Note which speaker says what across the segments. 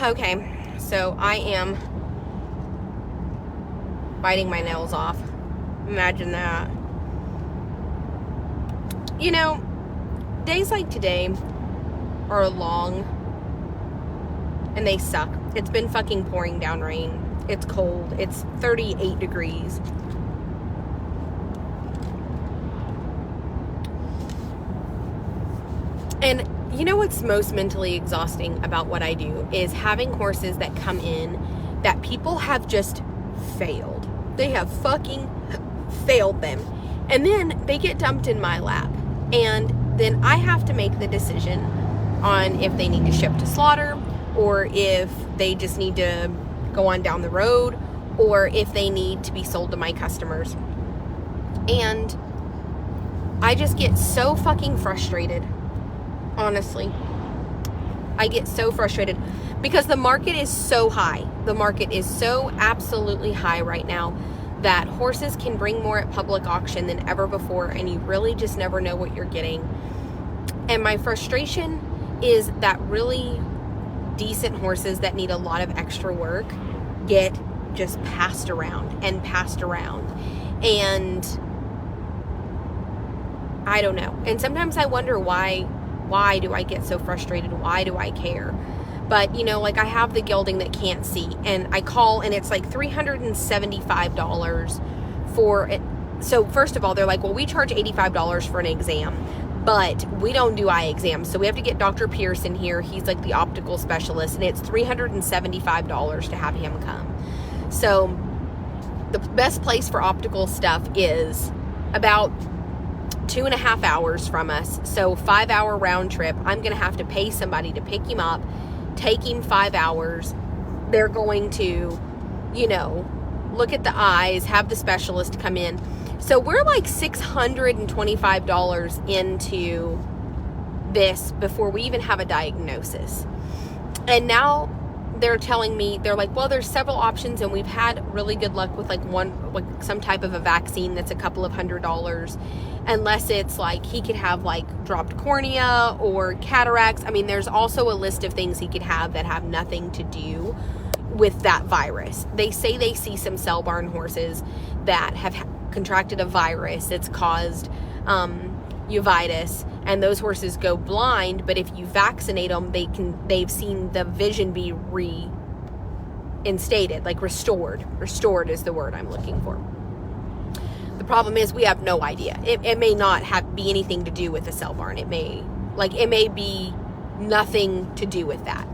Speaker 1: Okay, so I am biting my nails off. Imagine that. You know, days like today are long and they suck. It's been fucking pouring down rain. It's cold. It's 38 degrees. And you know what's most mentally exhausting about what I do is having horses that come in that people have just failed. They have fucking failed them. And then they get dumped in my lap. And then I have to make the decision on if they need to ship to slaughter, or if they just need to go on down the road, or if they need to be sold to my customers. And I just get so fucking frustrated. Honestly, I get so frustrated because the market is so high. The market is so absolutely high right now that horses can bring more at public auction than ever before, and you really just never know what you're getting. And my frustration is that really decent horses that need a lot of extra work get just passed around and passed around. And I don't know. And sometimes I wonder why do I get so frustrated? Why do I care? But, you know, like I have the gelding that can't see, and I call and it's like $375 for it. So first of all, they're like, well, we charge $85 for an exam, but we don't do eye exams. So we have to get Dr. Pearson here. He's like the optical specialist, and it's $375 to have him come. So the best place for optical stuff is about 2.5 hours from us. So 5-hour round trip. I'm going to have to pay somebody to pick him up, take him 5 hours. They're going to, you know, look at the eyes, have the specialist come in. So we're like $625 into this before we even have a diagnosis. And now they're telling me, they're like, well, there's several options, and we've had really good luck with like some type of a vaccine that's a couple of $100, unless it's like he could have like dropped cornea or cataracts. I mean, there's also a list of things he could have that have nothing to do with that virus. They say they see some cell barn horses that have contracted a virus that's caused uveitis, and those horses go blind, but if you vaccinate them, they've seen the vision be reinstated, like restored is the word I'm looking for. The problem is we have no idea. It may not be anything to do with the cell barn. It may be nothing to do with that.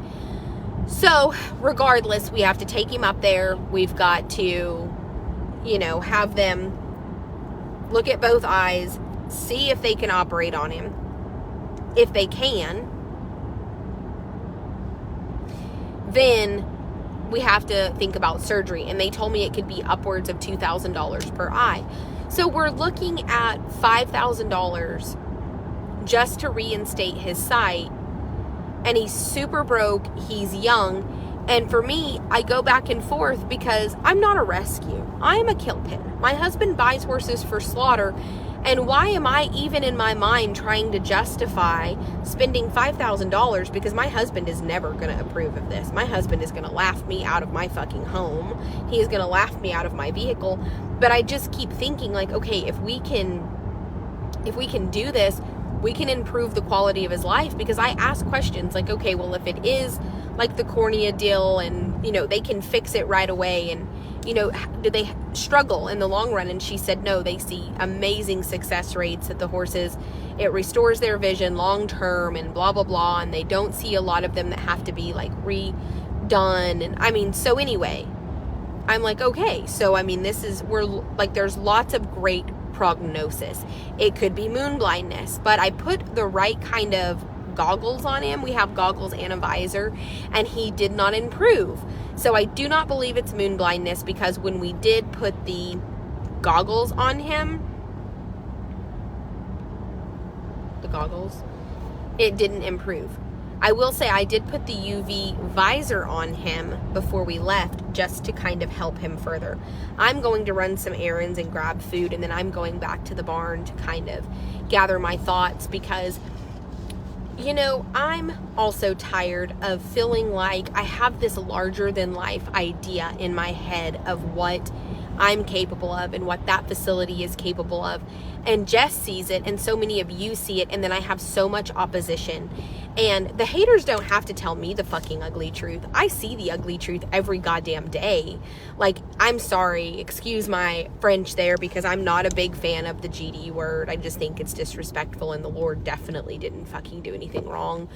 Speaker 1: So regardless, we have to take him up there. We've got to, you know, have them look at both eyes, see if they can operate on him. If they can, then we have to think about surgery. And they told me it could be upwards of $2,000 per eye. So we're looking at $5,000 just to reinstate his sight. And he's super broke. He's young. And for me, I go back and forth because I'm not a rescue. I'm a kill pin. My husband buys horses for slaughter. And why am I even in my mind trying to justify spending $5,000? Because my husband is never going to approve of this. My husband is going to laugh me out of my fucking home. He is going to laugh me out of my vehicle. But I just keep thinking like, okay, if we can do this, we can improve the quality of his life. Because I ask questions like, okay, well, if it is like the cornea deal and, you know, they can fix it right away, and, you know, do they struggle in the long run? And she said, no, they see amazing success rates at the horses. It restores their vision long term and blah, blah, blah. And they don't see a lot of them that have to be like redone. And I mean, so anyway, I'm like, okay, so I mean, we're like, there's lots of great prognosis. It could be moon blindness, but I put the right kind of goggles on him. We have goggles and a visor, and he did not improve. So I do not believe it's moon blindness, because when we did put the goggles on him, it didn't improve. I will say I did put the UV visor on him before we left, just to kind of help him further. I'm going to run some errands and grab food, and then I'm going back to the barn to kind of gather my thoughts, because You know, I'm also tired of feeling like I have this larger than life idea in my head of what I'm capable of and what that facility is capable of. And Jess sees it, and so many of you see it, and then I have so much opposition. And the haters don't have to tell me the fucking ugly truth. I see the ugly truth every goddamn day. Like, I'm sorry, excuse my French there, because I'm not a big fan of the GD word. I just think it's disrespectful, and the Lord definitely didn't fucking do anything wrong.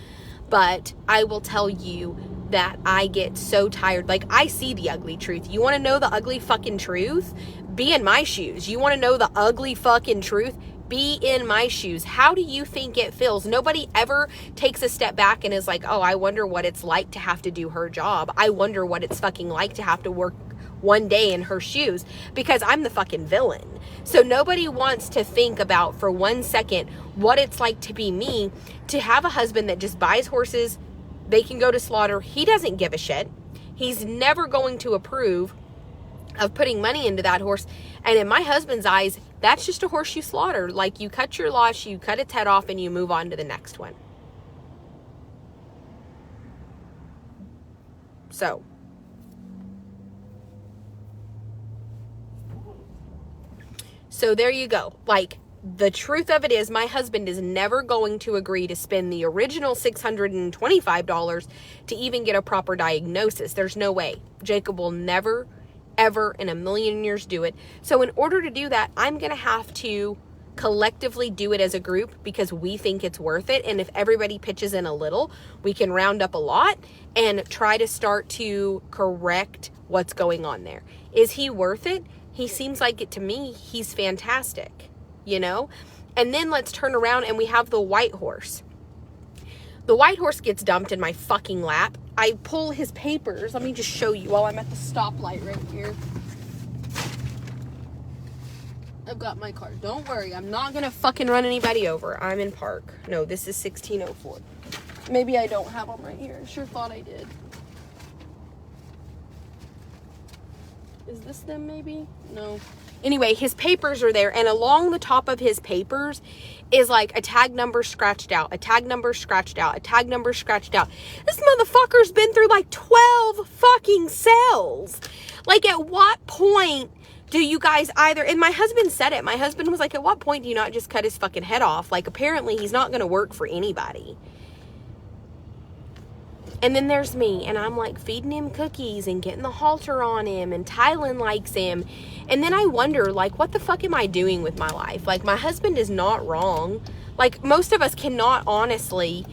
Speaker 1: But I will tell you that I get so tired. Like, I see the ugly truth. You want to know the ugly fucking truth? Be in my shoes. You want to know the ugly fucking truth? Be in my shoes. How do you think it feels? Nobody ever takes a step back and is like, oh, I wonder what it's like to have to do her job. I wonder what it's fucking like to have to work one day in her shoes, because I'm the fucking villain. So nobody wants to think about for 1 second what it's like to be me, to have a husband that just buys horses. They can go to slaughter. He doesn't give a shit. He's never going to approve of putting money into that horse. And in my husband's eyes, that's just a horse you slaughter. Like, you cut your loss, you cut its head off, and you move on to the next one. So there you go. Like, the truth of it is, my husband is never going to agree to spend the original $625 to even get a proper diagnosis. There's no way. Jacob will never, ever in a million years do it. So in order to do that, I'm going to have to collectively do it as a group, because we think it's worth it. And if everybody pitches in a little, we can round up a lot and try to start to correct what's going on there. Is he worth it? He seems like it to me. He's fantastic, you know? And then let's turn around and we have the white horse. The white horse gets dumped in my fucking lap. I pull his papers. Let me just show you while I'm at the stoplight right here. I've got my car. Don't worry. I'm not going to fucking run anybody over. I'm in park. No, this is 1604. Maybe I don't have them right here. I sure thought I did. Is this them maybe? No. Anyway, his papers are there, and along the top of his papers is like a tag number scratched out, a tag number scratched out, a tag number scratched out. This motherfucker's been through like 12 fucking cells. Like, at what point do you guys either, and my husband said it, my husband was like, at what point do you not just cut his fucking head off? Like, apparently he's not going to work for anybody. And then there's me, and I'm like feeding him cookies and getting the halter on him, and Tylen likes him. And then I wonder, like, what the fuck am I doing with my life? Like, my husband is not wrong. Like, most of us cannot honestly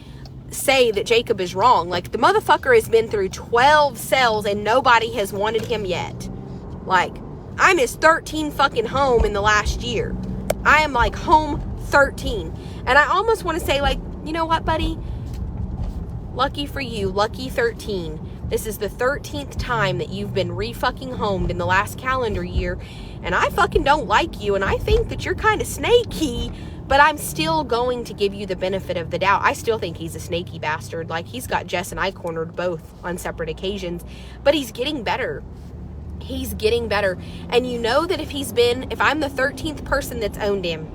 Speaker 1: say that Jacob is wrong. Like, the motherfucker has been through 12 cells and nobody has wanted him yet. Like, I'm his 13 fucking home in the last year. I am like home 13. And I almost want to say, like, you know what, buddy? Lucky for you, lucky 13. This is the 13th time that you've been re-fucking homed in the last calendar year. And I fucking don't like you. And I think that you're kind of snaky. But I'm still going to give you the benefit of the doubt. I still think he's a snaky bastard. Like, he's got Jess and I cornered both on separate occasions. But he's getting better. He's getting better. And you know that if I'm the 13th person that's owned him.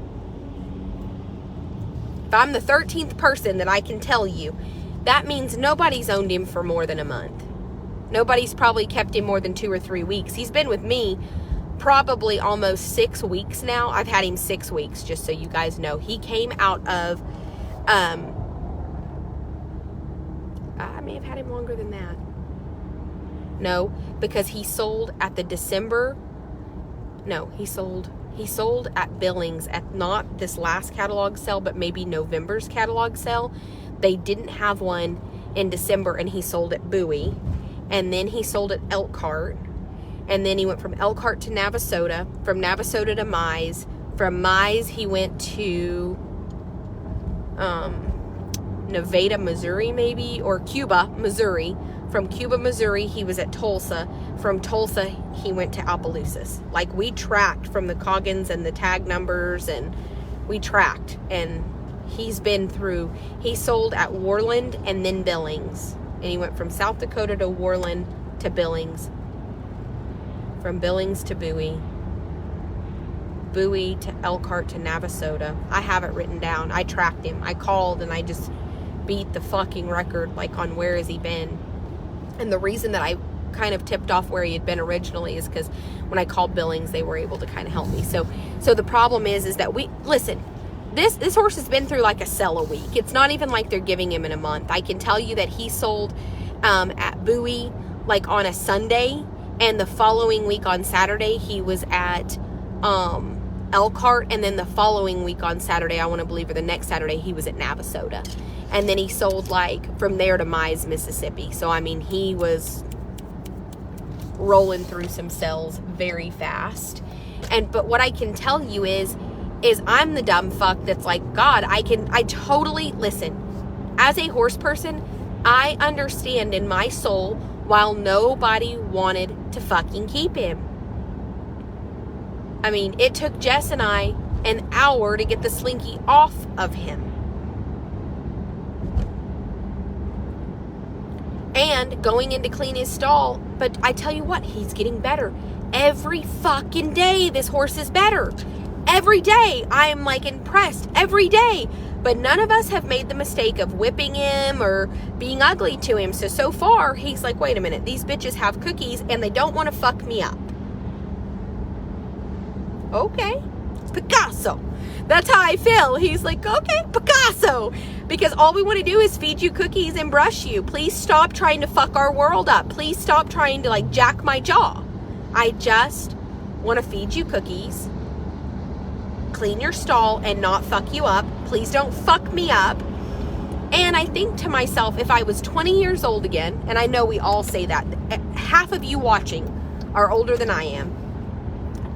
Speaker 1: If I'm the 13th person that I can tell you, that means nobody's owned him for more than a month. Nobody's probably kept him more than 2 or 3 weeks. He's been with me probably almost 6 weeks now. I've had him 6 weeks, just so you guys know. He came out of, I may have had him longer than that. No, because he sold at the December, no, he sold at Billings at not this last catalog sale, but maybe November's catalog sale. They didn't have one in December, and he sold at Bowie. And then he sold at Elkhart. And then he went from Elkhart to Navasota. From Navasota to Mize. From Mize, he went to Nevada, Missouri, maybe. Or Cuba, Missouri. From Cuba, Missouri, he was at Tulsa. From Tulsa, he went to Opelousas. Like, we tracked from the Coggins and the tag numbers, and we tracked. And he's been through, he sold at Worland and then Billings. And he went from South Dakota to Worland to Billings. From Billings to Bowie. Bowie to Elkhart to Navasota. I have it written down. I tracked him. I called and I just beat the fucking record, like, on where has he been. And the reason that I kind of tipped off where he had been originally is because when I called Billings, they were able to kind of help me. So the problem is that listen, this horse has been through like a sell a week. It's not even like they're giving him in a month. I can tell you that he sold at Bowie like on a Sunday, and the following week on Saturday he was at Elkhart, and then the following week on Saturday, I want to believe, or the next Saturday, he was at Navasota. And then he sold like from there to Mize, Mississippi. So I mean, he was rolling through some sales very fast. But what I can tell you is I'm the dumb fuck that's like, God, I totally, listen, as a horse person, I understand in my soul while nobody wanted to fucking keep him. I mean, it took Jess and I an hour to get the slinky off of him. And going in to clean his stall. But I tell you what, he's getting better. Every fucking day, this horse is better. Every day, I am like impressed. Every day. But none of us have made the mistake of whipping him or being ugly to him. So far, he's like, wait a minute. These bitches have cookies and they don't want to fuck me up. Okay. Picasso. That's how I feel. He's like, okay, Picasso. Because all we want to do is feed you cookies and brush you. Please stop trying to fuck our world up. Please stop trying to like jack my jaw. I just want to feed you cookies, clean your stall, and not fuck you up. Please don't fuck me up. And I think to myself, if I was 20 years old again, and I know we all say that, half of you watching are older than I am,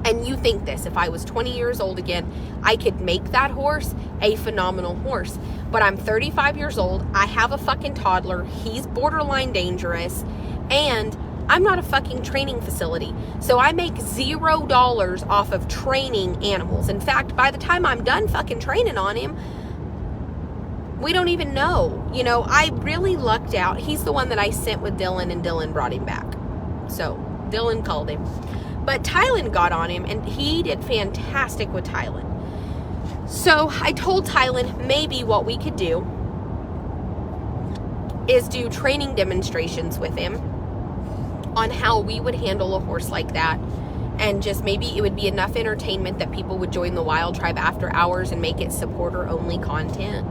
Speaker 1: and you think this, if I was 20 years old again, I could make that horse a phenomenal horse. But I'm 35 years old, I have a fucking toddler, he's borderline dangerous, and I'm not a fucking training facility. So I make $0 off of training animals. In fact, by the time I'm done fucking training on him, we don't even know. You know, I really lucked out. He's the one that I sent with Dylan, and Dylan brought him back. So Dylan called him. But Tylen got on him, and he did fantastic with Tylen. So I told Tylen maybe what we could do is do training demonstrations with him on how we would handle a horse like that. And just maybe it would be enough entertainment that people would join the Wild Tribe after hours and make it supporter-only content,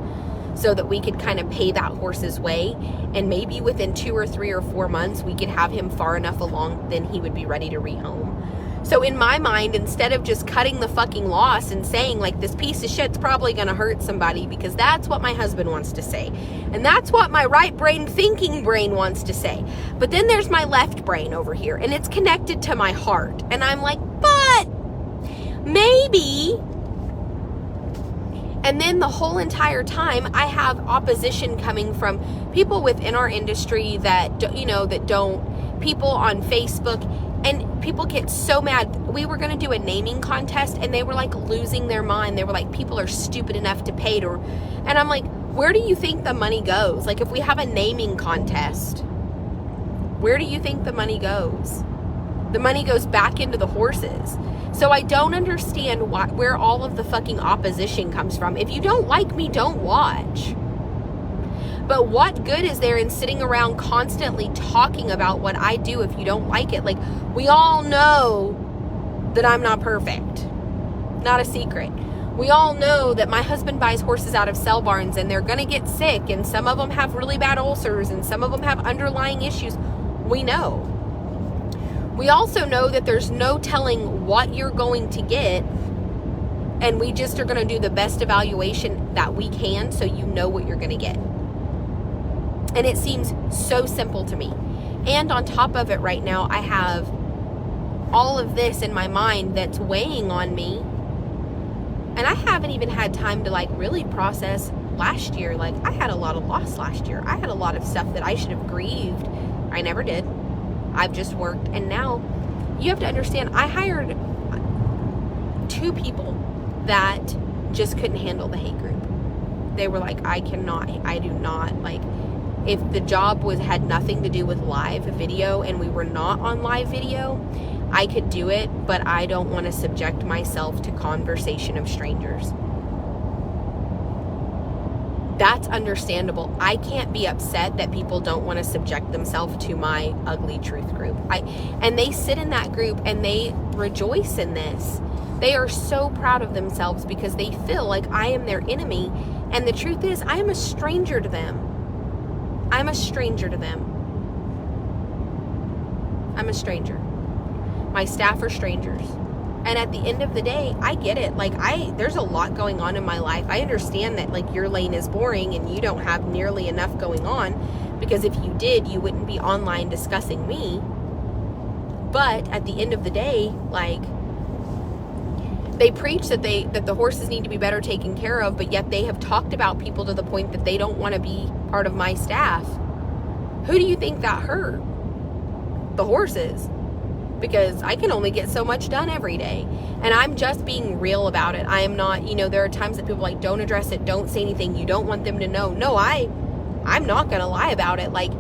Speaker 1: so that we could kind of pay that horse's way. And maybe within 2 or 3 or 4 months, we could have him far enough along, then he would be ready to rehome. So in my mind, instead of just cutting the fucking loss and saying like, this piece of shit's probably going to hurt somebody, because that's what my husband wants to say. And that's what my right brain thinking brain wants to say. But then there's my left brain over here, and it's connected to my heart. And I'm like, but maybe. And then the whole entire time, I have opposition coming from people within our industry that, you know, that don't, people on Facebook, and people get so mad. We were going to do a naming contest, and they were like losing their mind. They were like, people are stupid enough to pay to, and I'm like, where do you think the money goes? Like, if we have a naming contest, where do you think the money goes? The money goes back into the horses. So I don't understand where all of the fucking opposition comes from. If you don't like me, don't watch. But what good is there in sitting around constantly talking about what I do if you don't like it? Like, we all know that I'm not perfect. Not a secret. We all know that my husband buys horses out of sell barns, and they're going to get sick, and some of them have really bad ulcers, and some of them have underlying issues. We know. We also know that there's no telling what you're going to get, and we just are going to do the best evaluation that we can so you know what you're going to get. And it seems so simple to me. And on top of it right now, I have all of this in my mind that's weighing on me. And I haven't even had time to like really process last year. Like, I had a lot of loss last year. I had a lot of stuff that I should have grieved. I never did. I've just worked. And now you have to understand, I hired 2 people that just couldn't handle the hate group. They were like, I do not, like, if the job had nothing to do with live video and we were not on live video, I could do it, but I don't want to subject myself to conversation of strangers. That's understandable. I can't be upset that people don't want to subject themselves to my ugly truth group. And they sit in that group and they rejoice in this. They are so proud of themselves because they feel like I am their enemy. And the truth is, I am a stranger to them. I'm a stranger to them. I'm a stranger. My staff are strangers. And at the end of the day, I get it. Like, there's a lot going on in my life. I understand that, like, your lane is boring and you don't have nearly enough going on, because if you did, you wouldn't be online discussing me. But at the end of the day, like, they preach that the horses need to be better taken care of, but yet they have talked about people to the point that they don't want to be part of my staff. Who do you think that hurt? The horses. Because I can only get so much done every day. And I'm just being real about it. I am not, there are times that people like, don't address it, don't say anything, you don't want them to know. No, I'm not going to lie about it. Like,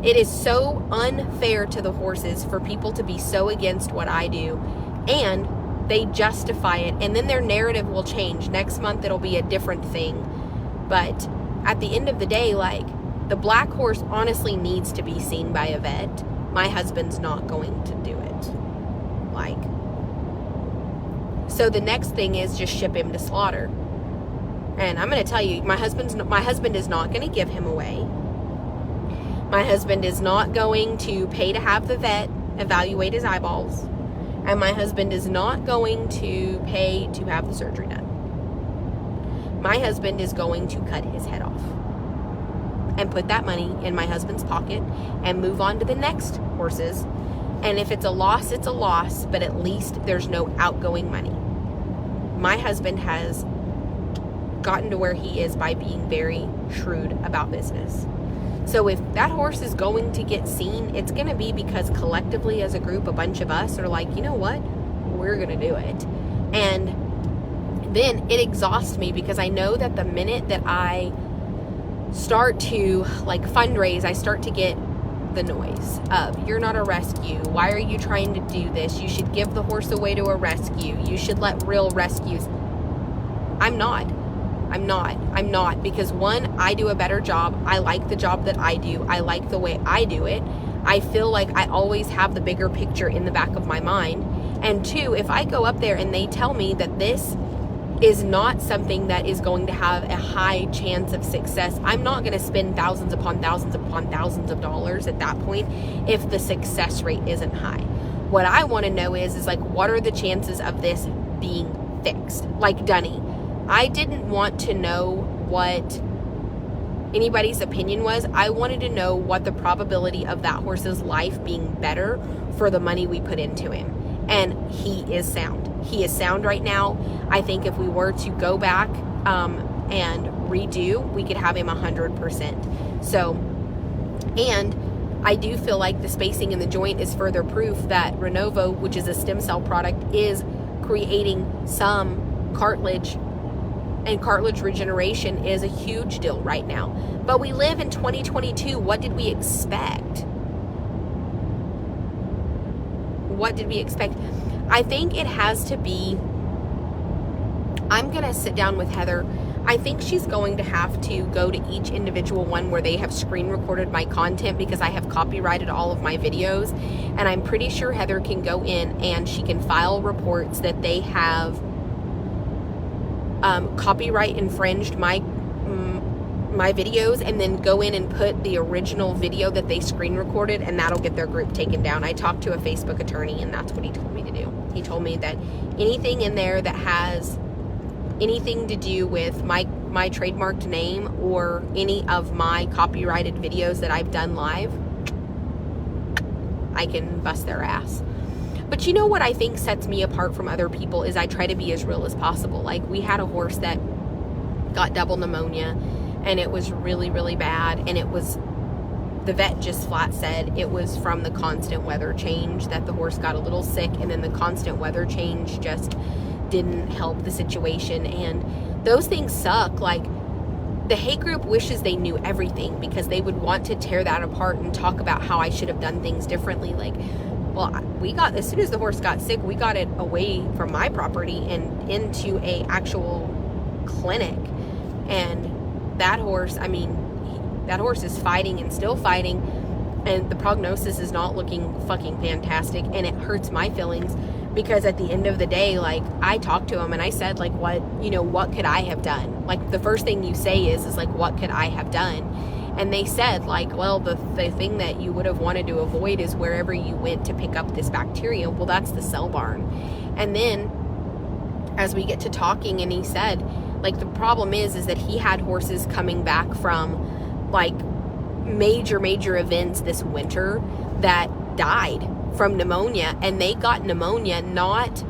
Speaker 1: it is so unfair to the horses for people to be so against what I do. And they justify it. And then their narrative will change. Next month, it'll be a different thing. But at the end of the day, like, the black horse honestly needs to be seen by a vet. My husband's not going to do it. Like, so the next thing is just ship him to slaughter. And I'm going to tell you, my husband is not going to give him away. My husband is not going to pay to have the vet evaluate his eyeballs. And my husband is not going to pay to have the surgery done. My husband is going to cut his head off and put that money in my husband's pocket and move on to the next horses. And if it's a loss, it's a loss, but at least there's no outgoing money. My husband has gotten to where he is by being very shrewd about business. So if that horse is going to get seen, it's going to be because collectively as a group, a bunch of us are like, you know what? We're going to do it. And then it exhausts me because I know that the minute that I start to like fundraise, I start to get the noise of, you're not a rescue, why are you trying to do this, you should give the horse away to a rescue, you should let real rescues. I'm not, because one, I do a better job. I like the job that I do. I like the way I do it. I feel like I always have the bigger picture in the back of my mind. And two, if I go up there and they tell me that this is not something that is going to have a high chance of success, I'm not going to spend thousands upon thousands upon thousands of dollars at that point if the success rate isn't high. What I want to know is like, what are the chances of this being fixed? Like Dunny, I didn't want to know what anybody's opinion was. I wanted to know what the probability of that horse's life being better for the money we put into him. And he is sound. He is sound right now. I think if we were to go back and redo, we could have him 100%. So, and I do feel like the spacing in the joint is further proof that Renovo, which is a stem cell product, is creating some cartilage, and cartilage regeneration is a huge deal right now. But we live in 2022. What did we expect? What did we expect? I think it has to be, I'm going to sit down with Heather. I think she's going to have to go to each individual one where they have screen recorded my content, because I have copyrighted all of my videos. And I'm pretty sure Heather can go in and she can file reports that they have copyright infringed my videos, and then go in and put the original video that they screen recorded, and that'll get their group taken down. I talked to a Facebook attorney, and that's what he told me to do. He told me that anything in there that has anything to do with my trademarked name or any of my copyrighted videos that I've done live, I can bust their ass. But you know what I think sets me apart from other people is I try to be as real as possible. Like, we had a horse that got double pneumonia, and it was really, really bad. And it was, the vet just flat said it was from the constant weather change, that the horse got a little sick, and then the constant weather change just didn't help the situation. And those things suck. Like, the hate group wishes they knew everything, because they would want to tear that apart and talk about how I should have done things differently. Like, well, as soon as the horse got sick, we got it away from my property and into a actual clinic. And that horse, I mean, that horse is fighting and still fighting, and the prognosis is not looking fucking fantastic, and it hurts my feelings, because at the end of the day, like, I talked to him and I said, like, what could I have done? Like, the first thing you say is like, what could I have done? And they said, like, well, the thing that you would have wanted to avoid is wherever you went to pick up this bacteria. Well, that's the cell barn. And then as we get to talking, and he said, like, the problem is that he had horses coming back from, like, major events this winter that died from pneumonia, and they got pneumonia not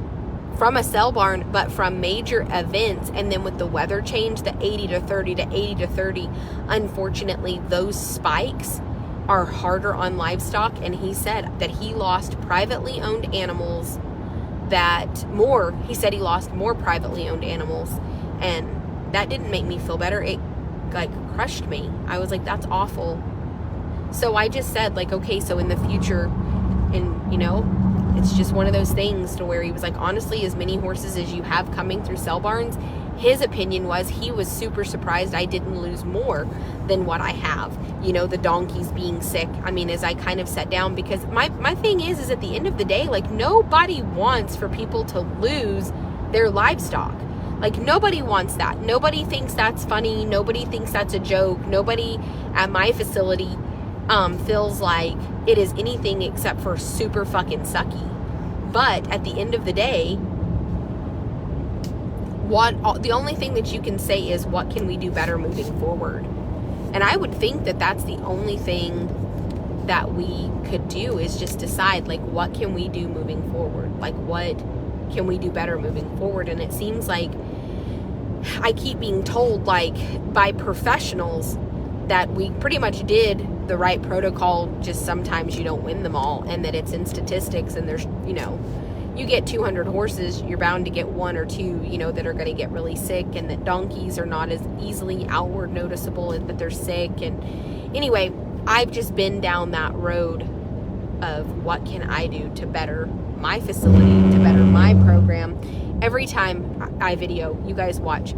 Speaker 1: from a cell barn, but from major events. And then with the weather change, the 80 to 30 to 80 to 30, unfortunately, those spikes are harder on livestock. And he said that he lost privately owned animals he said he lost more privately owned animals, and that didn't make me feel better. It, like, crushed me. I was like, that's awful. So I just said, like, okay, so in the future, and, you know, it's just one of those things to where he was like, honestly, as many horses as you have coming through cell barns, his opinion was he was super surprised I didn't lose more than what I have. You know, the donkeys being sick. I mean, as I kind of sat down, because my thing is at the end of the day, like, nobody wants for people to lose their livestock. Like, nobody wants that. Nobody thinks that's funny. Nobody thinks that's a joke. Nobody at my facility feels like it is anything except for super fucking sucky. But at the end of the day, the only thing that you can say is, what can we do better moving forward? And I would think that that's the only thing that we could do, is just decide, like, what can we do moving forward? Like, what can we do better moving forward? And it seems like I keep being told, like, by professionals, that we pretty much did the right protocol, just sometimes you don't win them all, and that it's in statistics, and there's, you know, you get 200 horses, you're bound to get one or two, you know, that are going to get really sick, and that donkeys are not as easily outward noticeable that they're sick. And anyway, I've just been down that road of what can I do to better my facility, to better my program. Every time I video, you guys watch,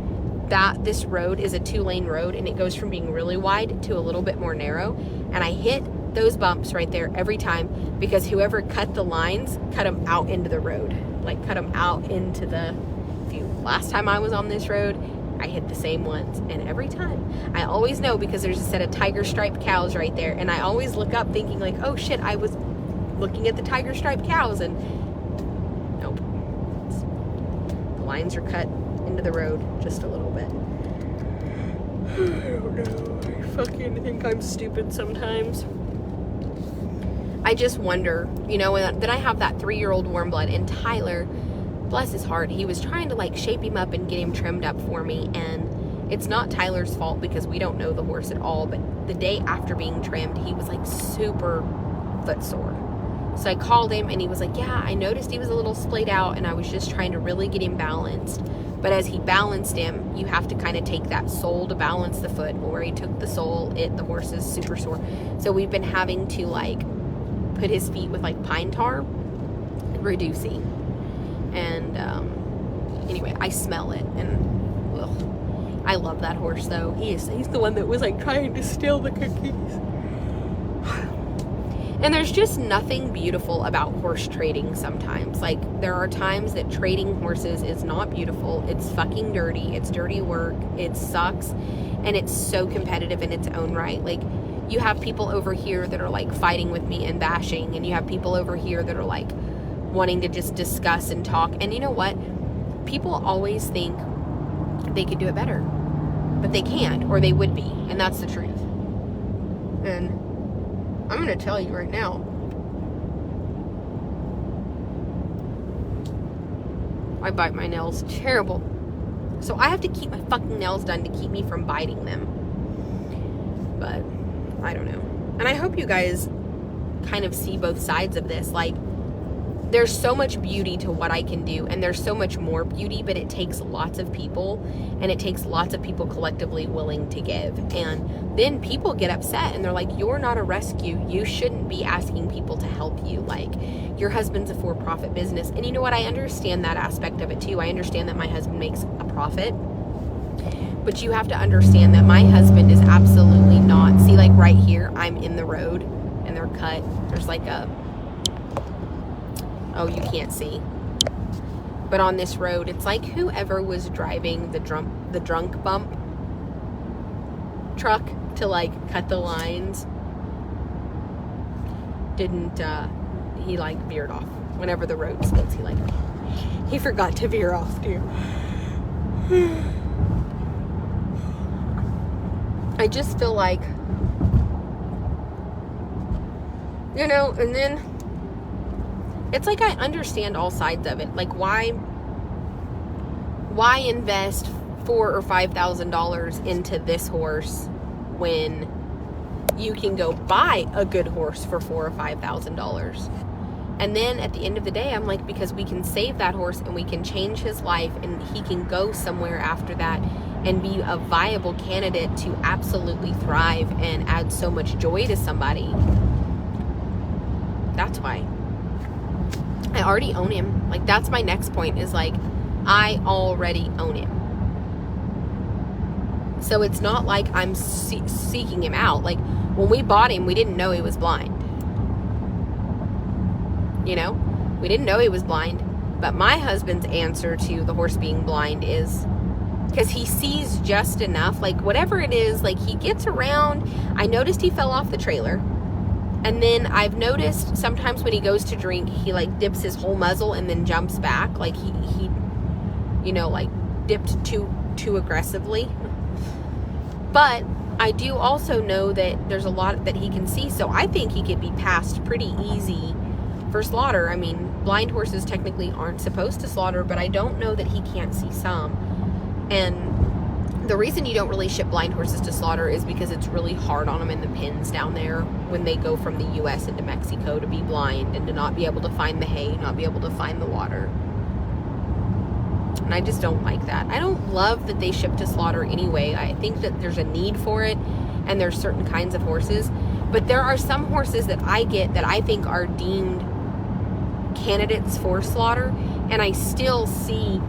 Speaker 1: that this road is a 2-lane road, and it goes from being really wide to a little bit more narrow, and I hit those bumps right there every time, because whoever cut the lines cut them out into the road, like cut them out into the view. Last time I was on this road, I hit the same ones, and every time I always know, because there's a set of tiger striped cows right there, and I always look up thinking, like, oh shit, I was looking at the tiger striped cows, and nope, the lines are cut into the road just a little bit. I don't know, I fucking think I'm stupid sometimes. I just wonder, you know, and then I have that 3-year-old warm blood, and Tyler, bless his heart, he was trying to, like, shape him up and get him trimmed up for me, and it's not Tyler's fault because we don't know the horse at all, but the day after being trimmed, he was, like, super footsore. So I called him, and he was like, yeah, I noticed he was a little splayed out, and I was just trying to really get him balanced. But as he balanced him, you have to kind of take that sole to balance the foot. Well, where he took the sole, the horse is super sore. So we've been having to, like, put his feet with, like, pine tar, reducing. And anyway, I smell it, and ugh. I love that horse, though. He's the one that was, like, trying to steal the cookies. And there's just nothing beautiful about horse trading sometimes. Like, there are times that trading horses is not beautiful. It's fucking dirty. It's dirty work. It sucks. And it's so competitive in its own right. Like, you have people over here that are, like, fighting with me and bashing. And you have people over here that are, like, wanting to just discuss and talk. And you know what? People always think they could do it better. But they can't, or they would be. And that's the truth. And I'm going to tell you right now, I bite my nails terrible. So I have to keep my fucking nails done to keep me from biting them. But I don't know. And I hope you guys kind of see both sides of this. Like, there's so much beauty to what I can do, and there's so much more beauty, but it takes lots of people, and it takes lots of people collectively willing to give. And then people get upset, and they're like, you're not a rescue. You shouldn't be asking people to help you. Like, your husband's a for-profit business. And you know what? I understand that aspect of it too. I understand that my husband makes a profit. But you have to understand that my husband is absolutely not. See, like right here, I'm in the road and they're cut. There's like a, oh, you can't see. But on this road, it's like whoever was driving the drunk bump truck to like cut the lines didn't, he like veered off. Whenever the road splits, he forgot to veer off too. I just feel like, you know, and then it's like I understand all sides of it. Like why invest $4,000 or $5,000 into this horse when you can go buy a good horse for $4,000 or $5,000? And then at the end of the day, I'm like, because we can save that horse and we can change his life and he can go somewhere after that and be a viable candidate to absolutely thrive and add so much joy to somebody. That's why. I already own him. Like, that's my next point, is like, I already own him. So it's not like I'm seeking him out. Like, when we bought him, we didn't know he was blind. You know, we didn't know he was blind. But my husband's answer to the horse being blind is because he sees just enough. Like, whatever it is, like, he gets around. I noticed he fell off the trailer. And then I've noticed sometimes when he goes to drink, he like dips his whole muzzle and then jumps back. Like he you know, like dipped too aggressively. But I do also know that there's a lot that he can see. So I think he could be passed pretty easy for slaughter. I mean, blind horses technically aren't supposed to slaughter, but I don't know that he can't see some. And the reason you don't really ship blind horses to slaughter is because it's really hard on them in the pens down there when they go from the U.S. into Mexico, to be blind and to not be able to find the hay, not be able to find the water. And I just don't like that. I don't love that they ship to slaughter anyway. I think that there's a need for it, and there's certain kinds of horses. But there are some horses that I get that I think are deemed candidates for slaughter, and I still see,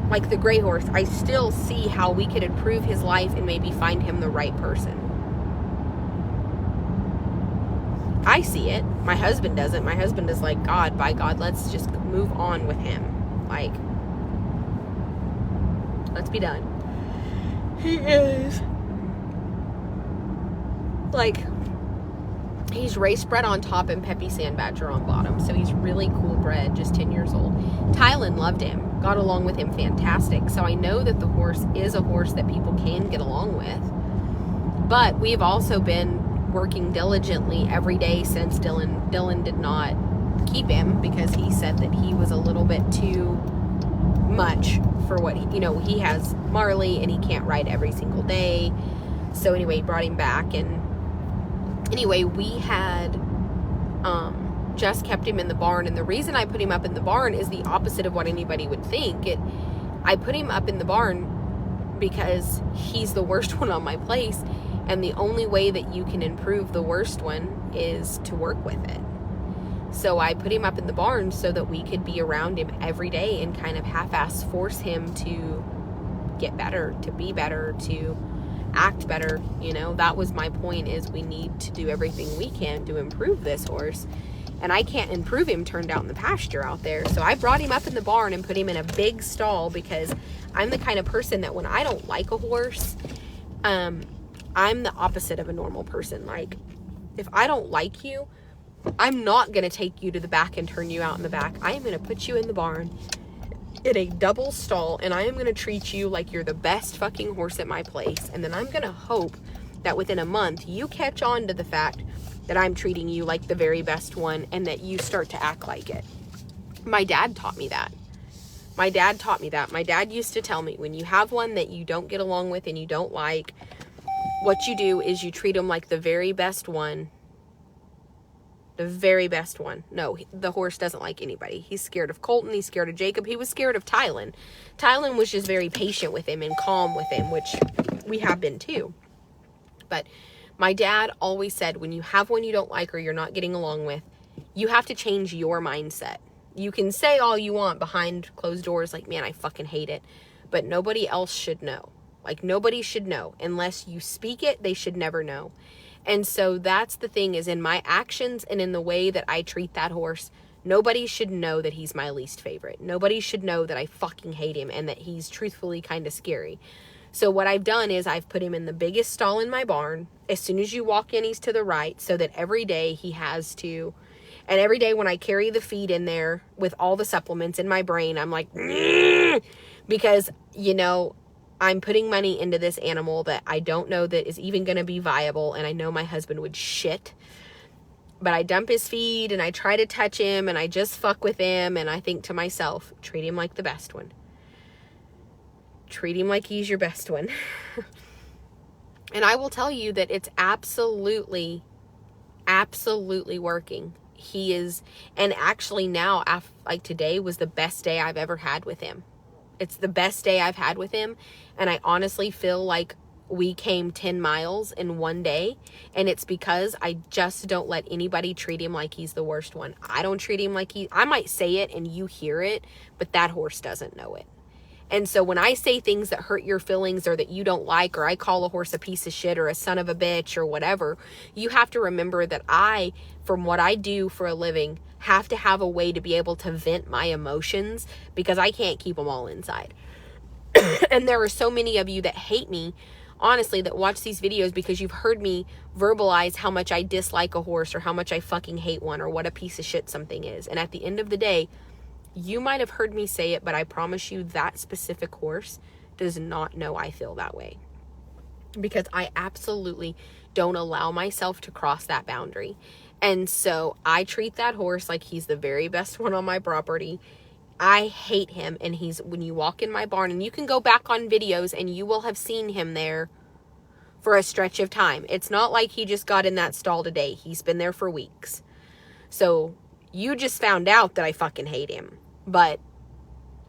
Speaker 1: like the gray horse, I still see how we could improve his life and maybe find him the right person. I see it. My husband doesn't. My husband is like, God, by God, let's just move on with him. Like, let's be done. He is like, he's race bred on top and Peppy Sand Badger on bottom. So he's really cool bred, just 10 years old. Tylen loved him, got along with him fantastic. So I know that the horse is a horse that people can get along with. But we've also been working diligently every day since Dylan did not keep him, because he said that he was a little bit too much for what he has Marley and he can't ride every single day. So anyway, he brought him back, and anyway, we had just kept him in the barn. And the reason I put him up in the barn is the opposite of what anybody would think. I put him up in the barn because he's the worst one on my place, and the only way that you can improve the worst one is to work with it. So I put him up in the barn so that we could be around him every day and kind of half-ass force him to get better, to be better, to act better. That was my point, is we need to do everything we can to improve this horse. And I can't improve him turned out in the pasture out there. So I brought him up in the barn and put him in a big stall, because I'm the kind of person that when I don't like a horse, I'm the opposite of a normal person. Like, if I don't like you, I'm not going to take you to the back and turn you out in the back. I am going to put you in the barn in a double stall, and I am going to treat you like you're the best fucking horse at my place. And then I'm going to hope that within a month you catch on to the fact that I'm treating you like the very best one, and that you start to act like it. My dad taught me that. My dad used to tell me, when you have one that you don't get along with and you don't like, what you do is you treat them like the very best one. The very best one. No, the horse doesn't like anybody. He's scared of Colton. He's scared of Jacob. He was scared of Tylen. Tylen was just very patient with him and calm with him, which we have been too. But my dad always said, when you have one you don't like or you're not getting along with, you have to change your mindset. You can say all you want behind closed doors, like, man, I fucking hate it. But nobody else should know. Like, nobody should know. Unless you speak it, they should never know. And so that's the thing, is in my actions and in the way that I treat that horse, nobody should know that he's my least favorite. Nobody should know that I fucking hate him and that he's truthfully kind of scary. So what I've done is I've put him in the biggest stall in my barn. As soon as you walk in, he's to the right, so that every day he has to... And every day when I carry the feed in there with all the supplements in my brain, I'm like, because, you know, I'm putting money into this animal that I don't know that is even going to be viable. And I know my husband would shit. But I dump his feed and I try to touch him and I just fuck with him. And I think to myself, treat him like the best one. Treat him like he's your best one. And I will tell you that it's absolutely working. He is, and actually now, like today was the best day I've ever had with him. It's the best day I've had with him. And I honestly feel like we came 10 miles in one day. And it's because I just don't let anybody treat him like he's the worst one. I don't treat him like I might say it and you hear it, but that horse doesn't know it. And so when I say things that hurt your feelings or that you don't like, or I call a horse a piece of shit or a son of a bitch or whatever, you have to remember that I, from what I do for a living, have to have a way to be able to vent my emotions, because I can't keep them all inside. And there are so many of you that hate me, honestly, that watch these videos because you've heard me verbalize how much I dislike a horse or how much I fucking hate one or what a piece of shit something is. And at the end of the day, you might have heard me say it, but I promise you that specific horse does not know I feel that way. Because I absolutely don't allow myself to cross that boundary. And so I treat that horse like he's the very best one on my property. I hate him. And when you walk in my barn, and you can go back on videos and you will have seen him there for a stretch of time. It's not like he just got in that stall today. He's been there for weeks. So you just found out that I fucking hate him. But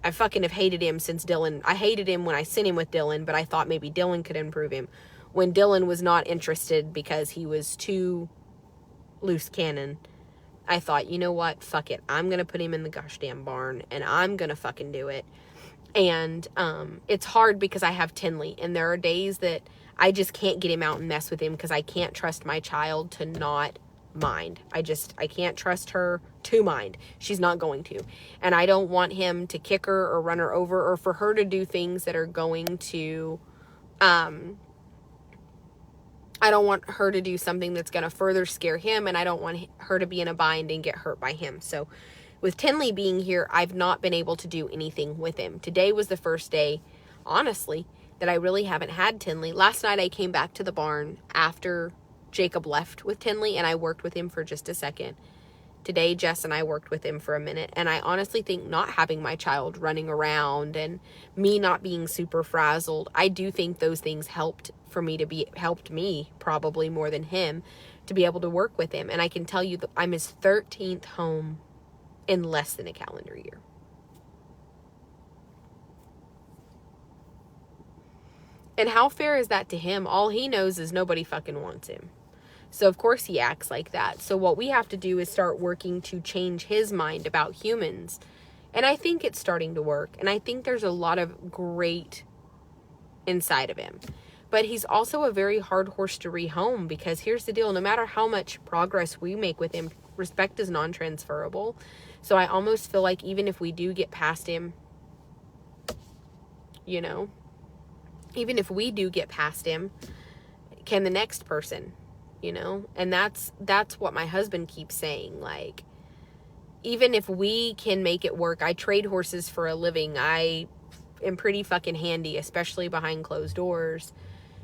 Speaker 1: I fucking have hated him since Dylan. I hated him when I sent him with Dylan, but I thought maybe Dylan could improve him. When Dylan was not interested because he was too loose cannon, I thought, you know what? Fuck it. I'm going to put him in the gosh damn barn and I'm going to fucking do it. And it's hard because I have Tinley, and there are days that I just can't get him out and mess with him because I can't trust my child to not mind. I can't trust her to mind. She's not going to. And I don't want him to kick her or run her over, or for her to do things that are going to, I don't want her to do something that's going to further scare him, and I don't want her to be in a bind and get hurt by him. So with Tinley being here, I've not been able to do anything with him. Today was the first day, honestly, that I really haven't had Tinley. Last night I came back to the barn after Jacob left with Tinley, and I worked with him for just a second. Today, Jess and I worked with him for a minute, and I honestly think not having my child running around and me not being super frazzled, I do think those things helped me probably more than him to be able to work with him. And I can tell you that I'm his 13th home in less than a calendar year. And how fair is that to him? All he knows is nobody fucking wants him. So of course he acts like that. So what we have to do is start working to change his mind about humans. And I think it's starting to work. And I think there's a lot of great inside of him. But he's also a very hard horse to rehome, because here's the deal. No matter how much progress we make with him, respect is non-transferable. So I almost feel like even if we do get past him, you know, even if we do get past him, can the next person, you know? And that's what my husband keeps saying. Like, even if we can make it work, I trade horses for a living. I am pretty fucking handy, especially behind closed doors.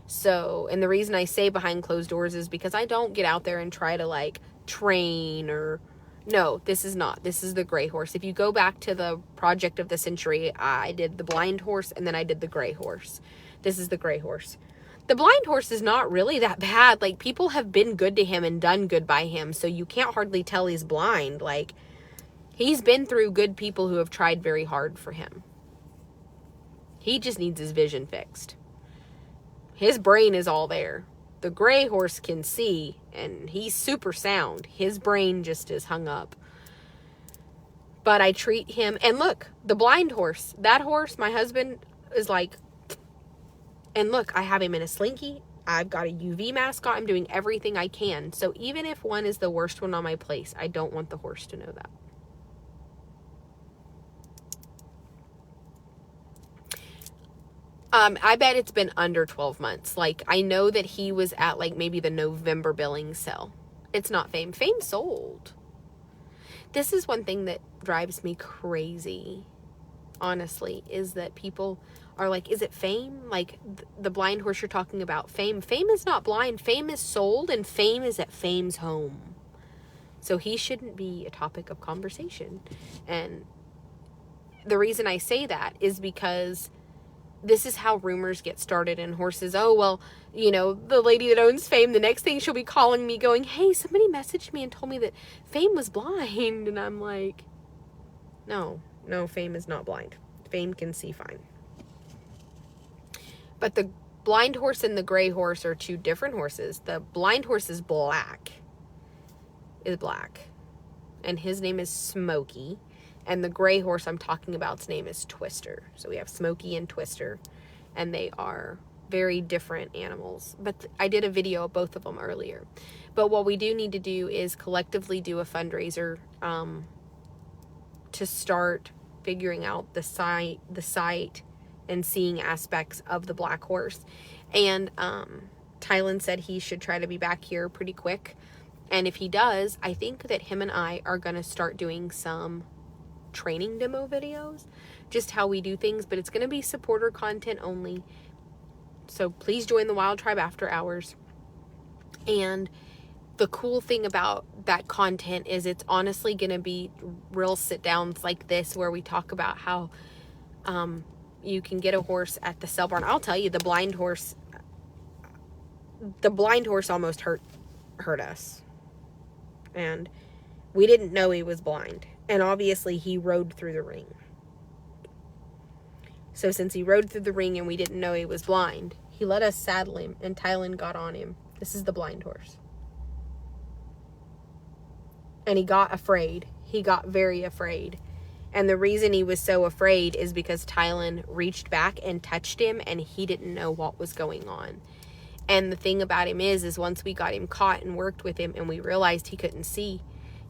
Speaker 1: So, and the reason I say behind closed doors is because I don't get out there and try to like train or, no, this is the gray horse. If you go back to the project of the century, I did the blind horse and then I did the gray horse. This is the gray horse. The blind horse is not really that bad. Like, people have been good to him and done good by him. So you can't hardly tell he's blind. Like, he's been through good people who have tried very hard for him. He just needs his vision fixed. His brain is all there. The gray horse can see, and he's super sound. His brain just is hung up. But I treat him, and look, the blind horse, that horse, my husband is like, And look, I have him in a slinky. I've got a UV mask on. I'm doing everything I can. So even if one is the worst one on my place, I don't want the horse to know that. I bet it's been under 12 months. Like, I know that he was at, like, maybe the November billing sale. It's not Fame. Fame sold. This is one thing that drives me crazy, honestly, is that people are like, is it Fame? Like, the blind horse you're talking about, Fame. Fame is not blind. Fame is sold, and Fame is at Fame's home. So he shouldn't be a topic of conversation. And the reason I say that is because this is how rumors get started in horses. Oh, well, you know, the lady that owns Fame, the next thing she'll be calling me going, hey, somebody messaged me and told me that Fame was blind. And I'm like, no, Fame is not blind. Fame can see fine. But the blind horse and the gray horse are two different horses. The blind horse is black. And his name is Smokey. And the gray horse I'm talking about's name is Twister. So we have Smokey and Twister, and they are very different animals. But I did a video of both of them earlier. But what we do need to do is collectively do a fundraiser to start figuring out the site and seeing aspects of the black horse. And Tylen said he should try to be back here pretty quick. And if he does, I think that him and I are going to start doing some training demo videos, just how we do things, but it's going to be supporter content only. So please join the Wild Tribe after hours. And the cool thing about that content is it's honestly going to be real sit downs like this, where we talk about how you can get a horse at the sale barn. I'll tell you, the blind horse almost hurt us, and we didn't know he was blind. And obviously he rode through the ring. So since he rode through the ring and we didn't know he was blind, he let us saddle him, and Tylen got on him. This is the blind horse. And he got afraid. He got very afraid. And the reason he was so afraid is because Tylen reached back and touched him, and he didn't know what was going on. And the thing about him is once we got him caught and worked with him and we realized he couldn't see,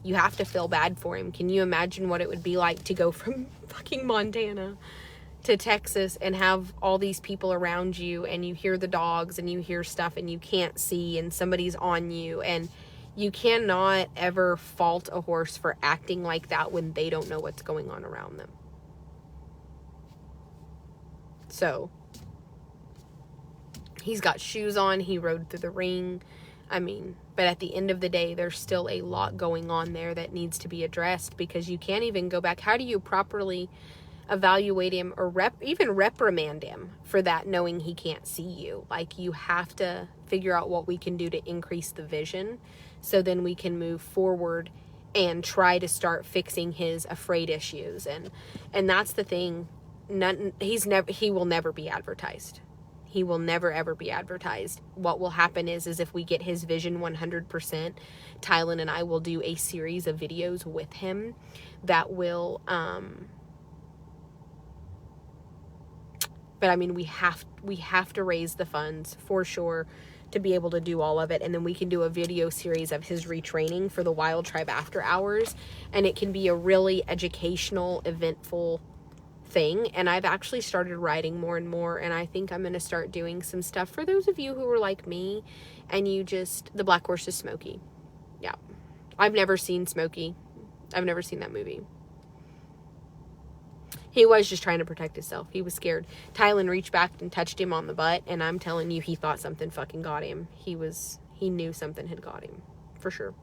Speaker 1: you have to feel bad for him. Can you imagine what it would be like to go from fucking Montana to Texas and have all these people around you, and you hear the dogs and you hear stuff and you can't see, and somebody's on you, and you cannot ever fault a horse for acting like that when they don't know what's going on around them. So he's got shoes on. He rode through the ring. I mean, but at the end of the day, there's still a lot going on there that needs to be addressed, because you can't even go back. How do you properly evaluate him or even reprimand him for that, knowing he can't see you? Like, you have to figure out what we can do to increase the vision, so then we can move forward and try to start fixing his afraid issues. And that's the thing. He will never be advertised. He will never, ever be advertised. What will happen is if we get his vision 100%, Tylen and I will do a series of videos with him that will, but I mean, we have to raise the funds for sure to be able to do all of it. And then we can do a video series of his retraining for the Wild Tribe after hours. And it can be a really educational, eventful thing. And I've actually started writing more and more, and I think I'm going to start doing some stuff for those of you who are like me and the Black Horse is Smokey. Yeah. I've never seen Smokey. I've never seen that movie. He was just trying to protect himself. He was scared. Tylen reached back and touched him on the butt, and I'm telling you, he thought something fucking got him. He knew something had got him, for sure.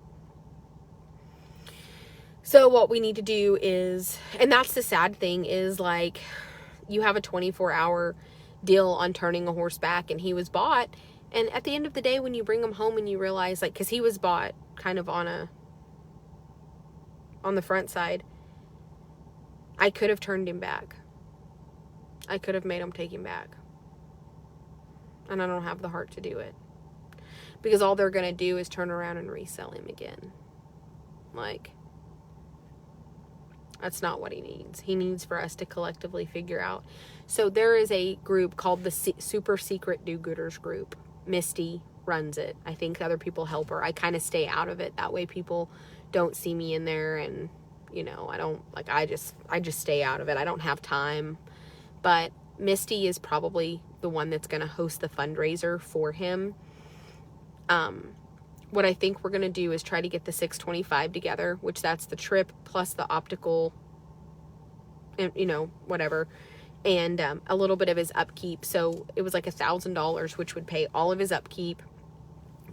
Speaker 1: So what we need to do is, and that's the sad thing, is like, you have a 24-hour deal on turning a horse back, and he was bought. And at the end of the day, when you bring him home and you realize, like, because he was bought kind of on the front side, I could have turned him back. I could have made him take him back. And I don't have the heart to do it. Because all they're going to do is turn around and resell him again. Like, That's not what he needs. He needs for us to collectively figure out. So there is a group called the Super Secret Do-Gooders group. Misty runs it. I think other people help her. I kind of stay out of it. That way people don't see me in there, and, you know, I just stay out of it. I don't have time. But Misty is probably the one that's going to host the fundraiser for him. What I think we're going to do is try to get the 625 together, which that's the trip plus the optical, you know, whatever, and a little bit of his upkeep. So it was like $1,000, which would pay all of his upkeep,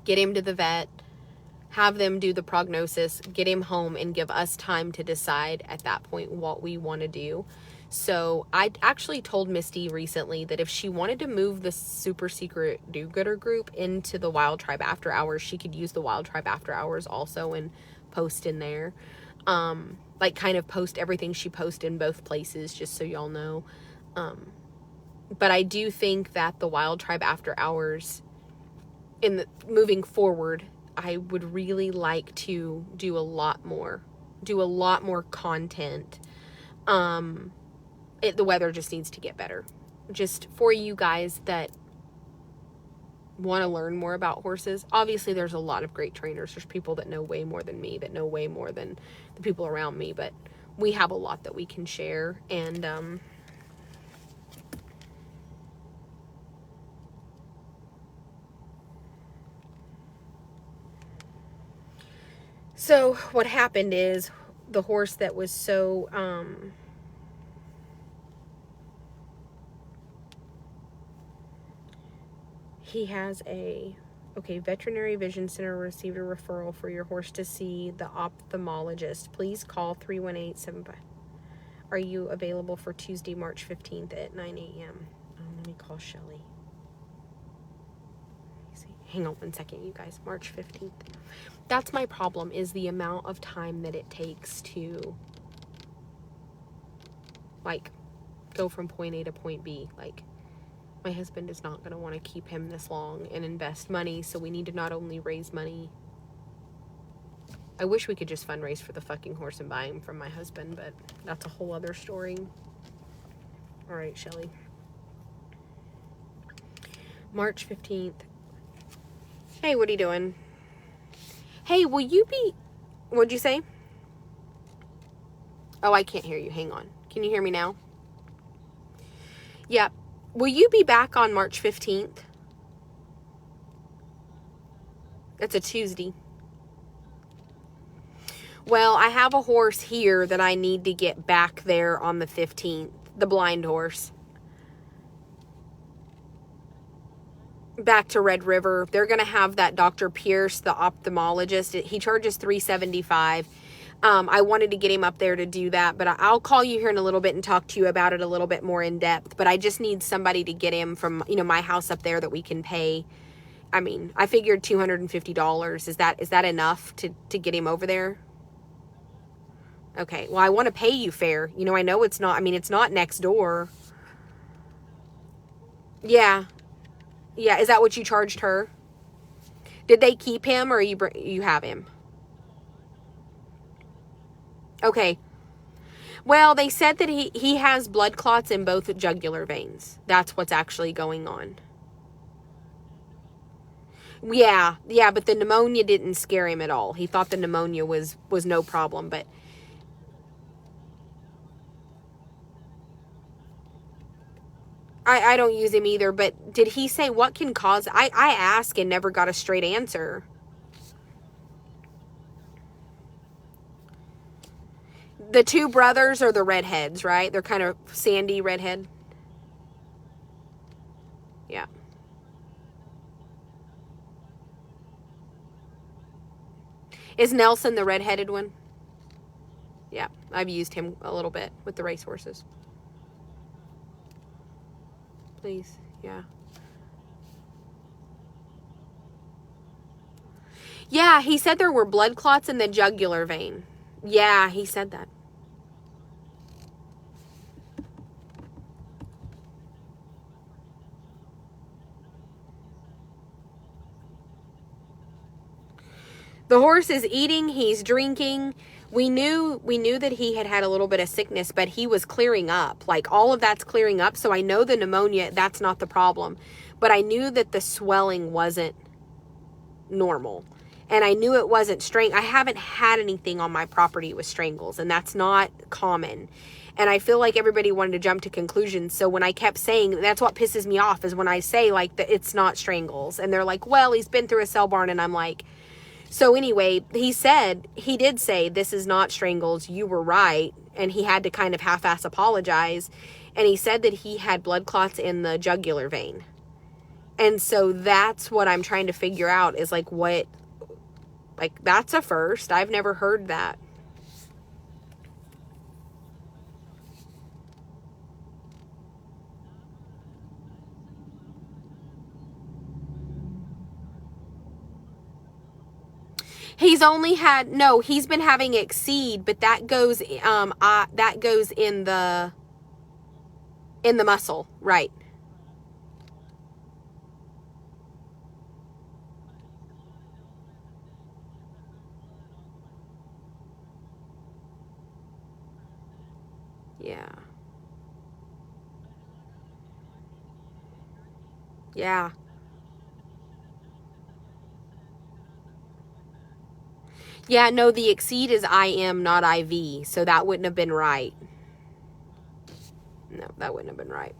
Speaker 1: get him to the vet, have them do the prognosis, get him home, and give us time to decide at that point what we want to do. So I actually told Misty recently that if she wanted to move the Super Secret Do-Gooder group into the Wild Tribe After Hours, she could use the Wild Tribe After Hours also and post in there. Like kind of post everything she posts in both places, just so y'all know. But I do think that the Wild Tribe After Hours, moving forward, I would really like to do a lot more content. The weather just needs to get better. Just for you guys that want to learn more about horses. Obviously, there's a lot of great trainers. There's people that know way more than me, that know way more than the people around me, but we have a lot that we can share. And so what happened is the horse that was so he has veterinary vision center received a referral for your horse to see the ophthalmologist. Please call 318-75. Are you available for Tuesday, March 15th at 9 a.m.? Let me call Shelly. Hang on one second, you guys. March 15th. That's my problem, is the amount of time that it takes to, like, go from point A to point B. Like, my husband is not going to want to keep him this long and invest money, so we need to not only raise money. I wish we could just fundraise for the fucking horse and buy him from my husband, but that's a whole other story. All right, Shelly. March 15th. Hey, what are you doing? Hey, will you be... What'd you say? Oh, I can't hear you. Hang on. Can you hear me now? Yep. Will you be back on March 15th? That's a Tuesday. Well, I have a horse here that I need to get back there on the 15th. The blind horse. Back to Red River. They're going to have that Dr. Pierce, the ophthalmologist. He charges $375. I wanted to get him up there to do that, but I'll call you here in a little bit and talk to you about it a little bit more in depth. But I just need somebody to get him from, my house up there that we can pay. I mean, I figured $250. Is that enough to get him over there? Okay. Well, I want to pay you fair. I know it's not, it's not next door. Yeah. Yeah. Is that what you charged her? Did they keep him, or you have him? Okay. Well, they said that he has blood clots in both jugular veins. That's what's actually going on. Yeah, but the pneumonia didn't scare him at all. He thought the pneumonia was no problem, but I don't use him either, but did he say what can cause... I asked and never got a straight answer. The two brothers are the redheads, right? They're kind of sandy redhead. Yeah. Is Nelson the redheaded one? Yeah, I've used him a little bit with the racehorses. Please, yeah. Yeah, he said there were blood clots in the jugular vein. Yeah, he said that. The horse is eating, he's drinking. We knew that he had a little bit of sickness, but he was clearing up. Like, all of that's clearing up. So I know the pneumonia, that's not the problem. But I knew that the swelling wasn't normal. And I knew it wasn't I haven't had anything on my property with strangles, and that's not common. And I feel like everybody wanted to jump to conclusions. So when I kept saying, that's what pisses me off, is when I say, like, that it's not strangles. And they're like, well, he's been through a cell barn. And I'm like, so anyway, he did say, this is not strangles. You were right. And he had to kind of half-ass apologize. And he said that he had blood clots in the jugular vein. And so that's what I'm trying to figure out is, like, what, like, that's a first. I've never heard that. He's only had, no, he's been having exceed, but that goes in the muscle, right? Yeah. Yeah. Yeah, no, the exceed is IM, not IV. So that wouldn't have been right. No, that wouldn't have been right.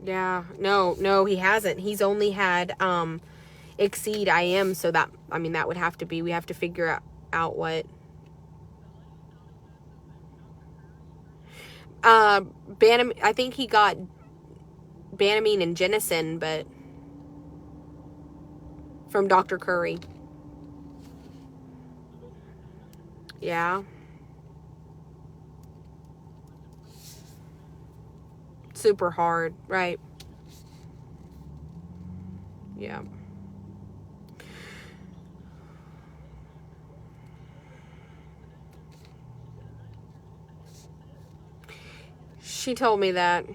Speaker 1: Yeah, no, he hasn't. He's only had exceed IM, so that, I mean, that would have to be, we have to figure out what. I think he got Banamine and Genocin, but from Dr. Curry. Yeah. Super hard, right? Yeah. She told me that.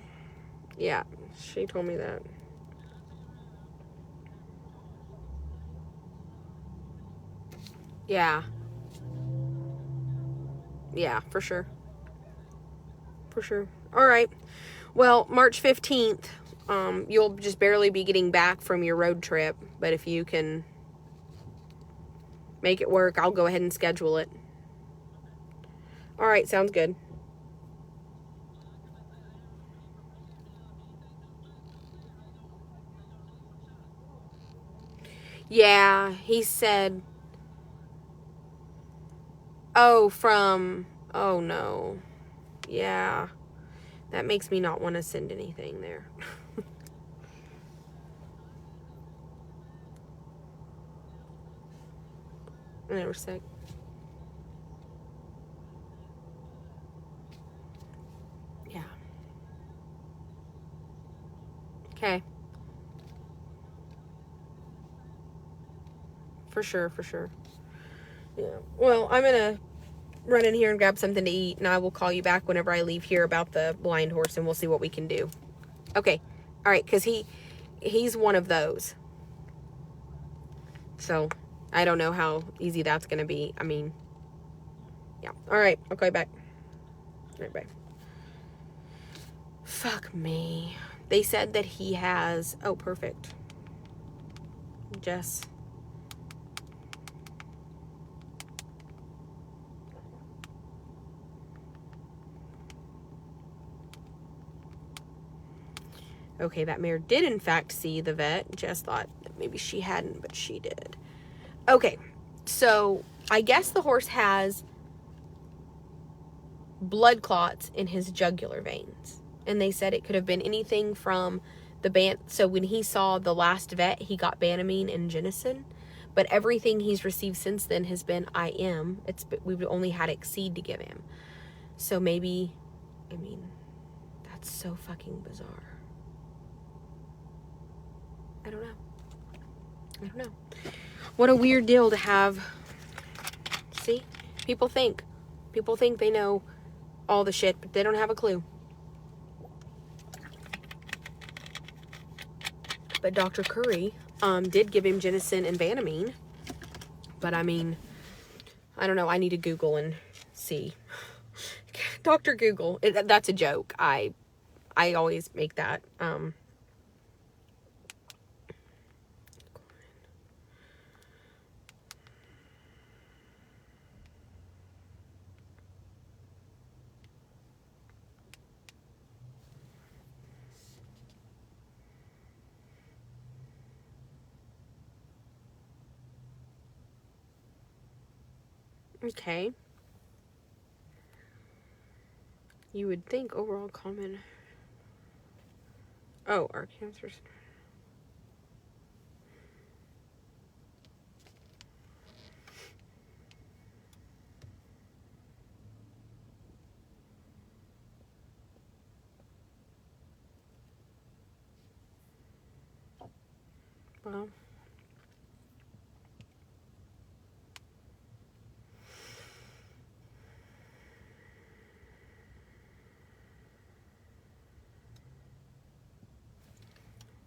Speaker 1: Yeah, she told me that. Yeah. Yeah, for sure. For sure. All right. Well, March 15th, you'll just barely be getting back from your road trip. But if you can make it work, I'll go ahead and schedule it. All right, sounds good. Yeah, he said, oh no. Yeah, that makes me not want to send anything there. And they were sick. Yeah. Okay. For sure, for sure. Yeah. Well, I'm going to run in here and grab something to eat, and I will call you back whenever I leave here about the blind horse, and we'll see what we can do. Okay. All right, because he's one of those. So, I don't know how easy that's going to be. I mean, yeah. All right, I'll call you back. All right, bye. Fuck me. They said that he has, oh, perfect. Jess. Okay, that mare did in fact see the vet. Jess thought that maybe she hadn't, but she did. Okay, so I guess the horse has blood clots in his jugular veins. And they said it could have been anything from so when he saw the last vet, he got Banamine and Genocin. But everything he's received since then has been IM. We've only had Exceed to give him. So maybe, I mean, that's so fucking bizarre. I don't know. What a weird deal to have. See? People think they know all the shit, but they don't have a clue. But Dr. Curry did give him ginseng and Banamine. But I mean, I don't know. I need to Google and see. Dr. Google. That's a joke. I always make that. Okay. You would think overall common. Oh, our cancers. Well.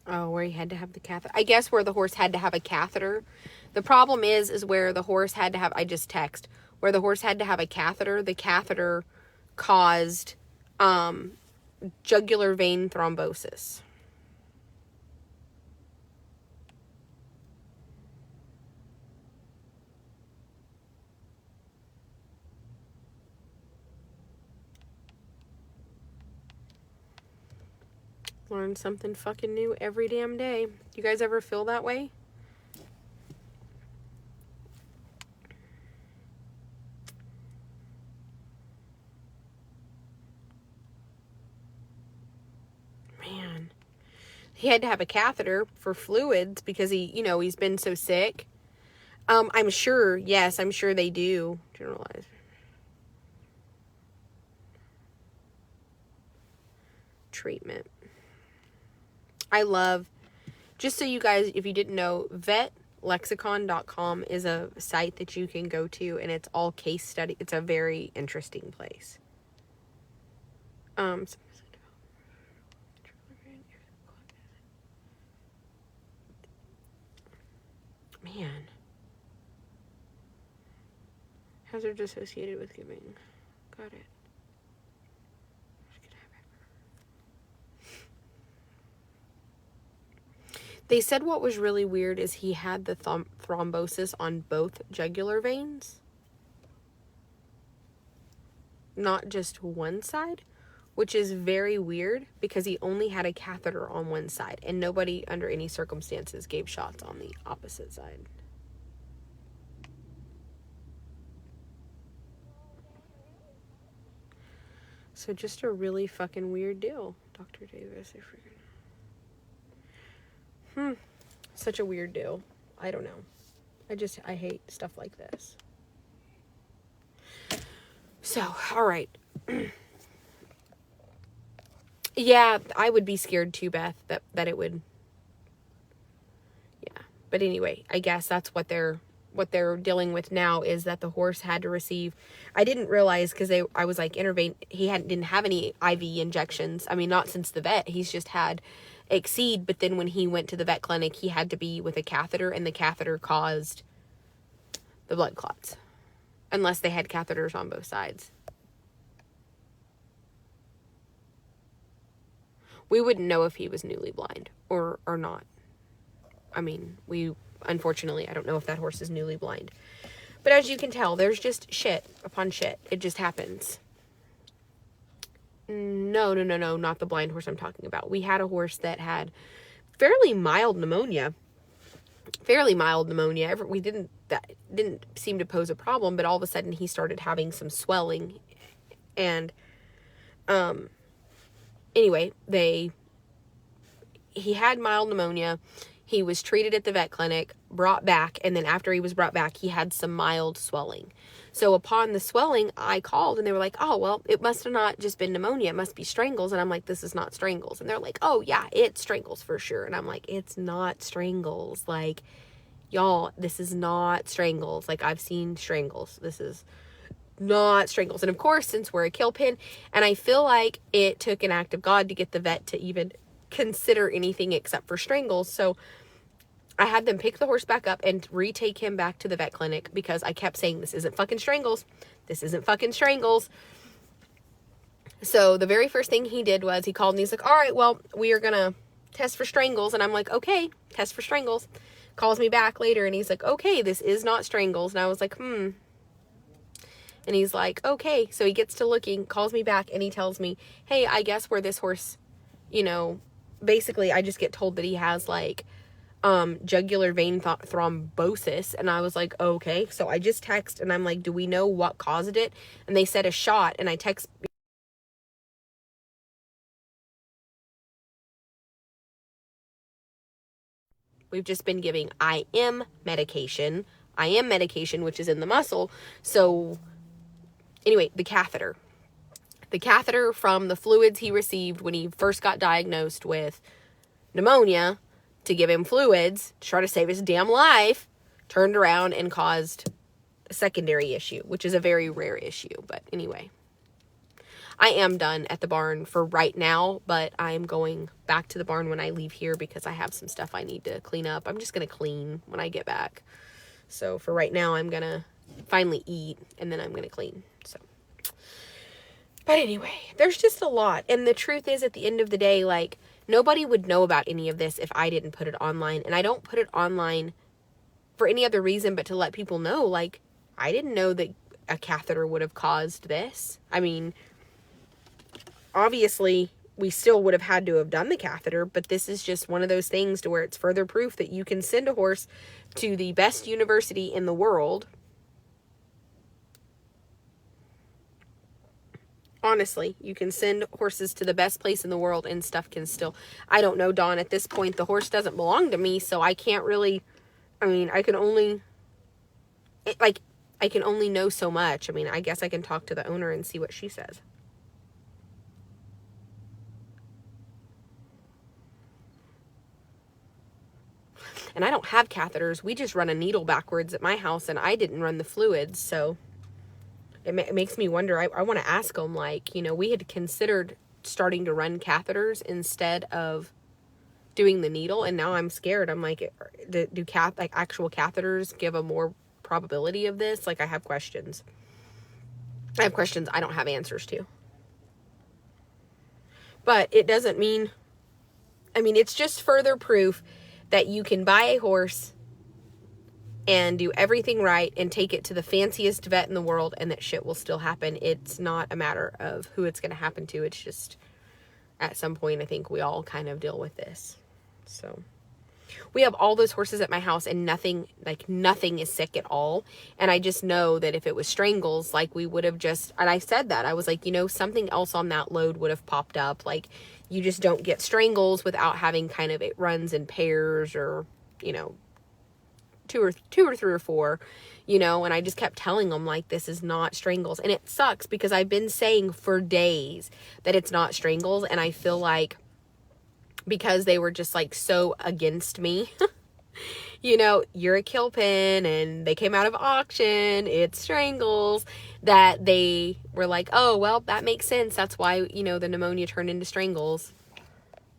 Speaker 1: Oh, where he had to have the catheter. I guess where the horse had to have a catheter. The problem is where the horse had to have, I just text, where the horse had to have a catheter, the catheter caused jugular vein thrombosis. Learn something fucking new every damn day. You guys ever feel that way? Man. He had to have a catheter for fluids because he's been so sick. I'm sure, yes, I'm sure they do. Generalize. Treatment. I love, just so you guys, if you didn't know, vetlexicon.com is a site that you can go to, and it's all case study. It's a very interesting place. Man. Hazards associated with giving. Got it. They said what was really weird is he had the thrombosis on both jugular veins. Not just one side, which is very weird because he only had a catheter on one side and nobody under any circumstances gave shots on the opposite side. So just a really fucking weird deal, Dr. Davis. Such a weird deal. I don't know. I hate stuff like this. So, all right. Yeah, I would be scared too, Beth, that it would. Yeah. But anyway, I guess that's what they're dealing with now is that the horse had to receive. I didn't realize because I was like he didn't have any IV injections. I mean, not since the vet. He's just had Exceed, but then when he went to the vet clinic, he had to be with a catheter, and the catheter caused the blood clots. Unless they had catheters on both sides. We wouldn't know if he was newly blind or not. I mean, unfortunately, I don't know if that horse is newly blind. But as you can tell, there's just shit upon shit. It just happens. No, not the blind horse I'm talking about. We had a horse that had fairly mild pneumonia. That didn't seem to pose a problem, but all of a sudden he started having some swelling. And, anyway, he had mild pneumonia. He was treated at the vet clinic, brought back, and then after he was brought back, he had some mild swelling. So upon the swelling, I called, and they were like, oh, well, it must have not just been pneumonia. It must be strangles. And I'm like, this is not strangles. And they're like, oh, yeah, it's strangles for sure. And I'm like, it's not strangles. Like, y'all, this is not strangles. Like, I've seen strangles. This is not strangles. And of course, since we're a kill pin, and I feel like it took an act of God to get the vet to even consider anything except for strangles. So I had them pick the horse back up and retake him back to the vet clinic because I kept saying, this isn't fucking strangles. This isn't fucking strangles. So the very first thing he did was he called and he's like, all right, well, we are going to test for strangles. And I'm like, okay, test for strangles. Calls me back later and he's like, okay, this is not strangles. And I was like, And he's like, okay. So he gets to looking, calls me back, and he tells me, hey, I guess where this horse, basically I just get told that he has like jugular vein thrombosis. And I was like, okay. So I just text and I'm like, do we know what caused it? And they said a shot. And I text. We've just been giving IM medication, which is in the muscle. So anyway, the catheter from the fluids he received when he first got diagnosed with pneumonia, to give him fluids to try to save his damn life, turned around and caused a secondary issue, which is a very rare issue. But anyway, I am done at the barn for right now, but I'm going back to the barn when I leave here because I have some stuff I need to clean up. I'm just going to clean when I get back. So for right now, I'm going to finally eat and then I'm going to clean. So, but anyway, there's just a lot. And the truth is, at the end of the day, like, nobody would know about any of this if I didn't put it online. And I don't put it online for any other reason but to let people know, like, I didn't know that a catheter would have caused this. I mean, obviously, we still would have had to have done the catheter, but this is just one of those things to where it's further proof that you can send a horse to the best university in the world. Honestly, you can send horses to the best place in the world and stuff can still... I don't know, Dawn. At this point, the horse doesn't belong to me, so I can't really... I mean, I can only... I can only know so much. I mean, I guess I can talk to the owner and see what she says. And I don't have catheters. We just run a needle backwards at my house, and I didn't run the fluids, so it makes me wonder. I want to ask them, like, we had considered starting to run catheters instead of doing the needle, and now I'm scared. I'm like, do actual catheters give a more probability of this? Like, I have questions. I don't have answers to. But it doesn't mean... I mean, it's just further proof that you can buy a horse and do everything right and take it to the fanciest vet in the world and that shit will still happen. It's not a matter of who it's going to happen to. It's just, at some point, I think we all kind of deal with this. So, we have all those horses at my house and nothing is sick at all. And I just know that if it was strangles, like, we would have just, and I said that, I was like, something else on that load would have popped up. Like, you just don't get strangles without having kind of, it runs in pairs or, two or three or four, and I just kept telling them, like, this is not strangles. And it sucks because I've been saying for days that it's not strangles. And I feel like because they were just like so against me, you're a kill pin and they came out of auction, it's strangles, that they were like, oh, well, that makes sense. That's why, the pneumonia turned into strangles.